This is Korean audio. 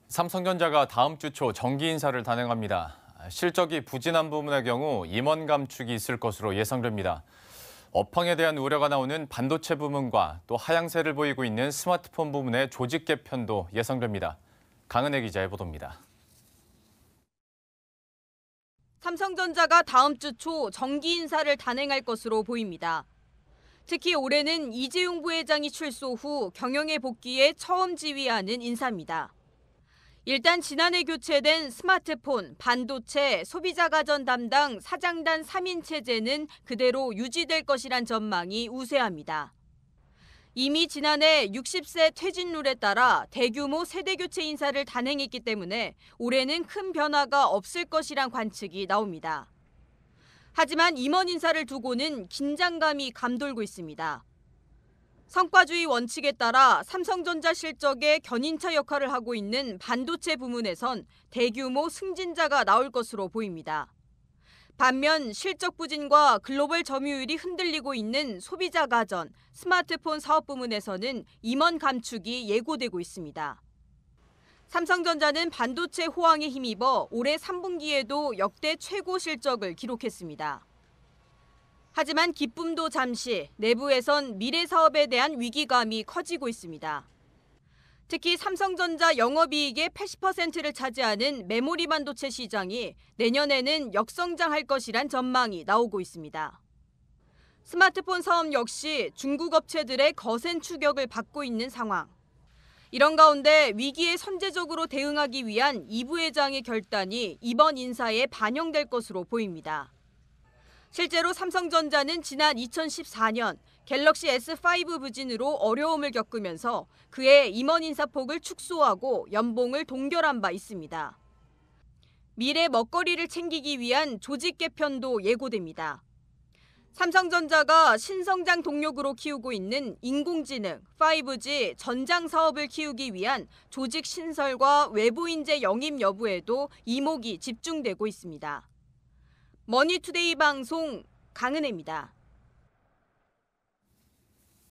삼성전자가 다음 주 초 정기 인사를 단행합니다. 실적이 부진한 부문의 경우 임원 감축이 있을 것으로 예상됩니다. 업황에 대한 우려가 나오는 반도체 부문과 또 하향세를 보이고 있는 스마트폰 부문의 조직 개편도 예상됩니다. 강은혜 기자의 보도입니다. 삼성전자가 다음 주 초 정기 인사를 단행할 것으로 보입니다. 특히 올해는 이재용 부회장이 출소 후 경영에 복귀해 처음 지휘하는 인사입니다. 일단 지난해 교체된 스마트폰, 반도체, 소비자 가전 담당 사장단 3인 체제는 그대로 유지될 것이란 전망이 우세합니다. 이미 지난해 60세 퇴진 룰에 따라 대규모 세대 교체 인사를 단행했기 때문에 올해는 큰 변화가 없을 것이란 관측이 나옵니다. 하지만 임원 인사를 두고는 긴장감이 감돌고 있습니다. 성과주의 원칙에 따라 삼성전자 실적의 견인차 역할을 하고 있는 반도체 부문에선 대규모 승진자가 나올 것으로 보입니다. 반면 실적 부진과 글로벌 점유율이 흔들리고 있는 소비자 가전, 스마트폰 사업 부문에서는 임원 감축이 예고되고 있습니다. 삼성전자는 반도체 호황에 힘입어 올해 3분기에도 역대 최고 실적을 기록했습니다. 하지만 기쁨도 잠시, 내부에선 미래 사업에 대한 위기감이 커지고 있습니다. 특히 삼성전자 영업이익의 80%를 차지하는 메모리 반도체 시장이 내년에는 역성장할 것이란 전망이 나오고 있습니다. 스마트폰 사업 역시 중국 업체들의 거센 추격을 받고 있는 상황. 이런 가운데 위기에 선제적으로 대응하기 위한 이 부회장의 결단이 이번 인사에 반영될 것으로 보입니다. 실제로 삼성전자는 지난 2014년 갤럭시 S5 부진으로 어려움을 겪으면서 그의 임원 인사폭을 축소하고 연봉을 동결한 바 있습니다. 미래 먹거리를 챙기기 위한 조직 개편도 예고됩니다. 삼성전자가 신성장 동력으로 키우고 있는 인공지능, 5G 전장 사업을 키우기 위한 조직 신설과 외부 인재 영입 여부에도 이목이 집중되고 있습니다. 머니투데이 방송 강은혜입니다.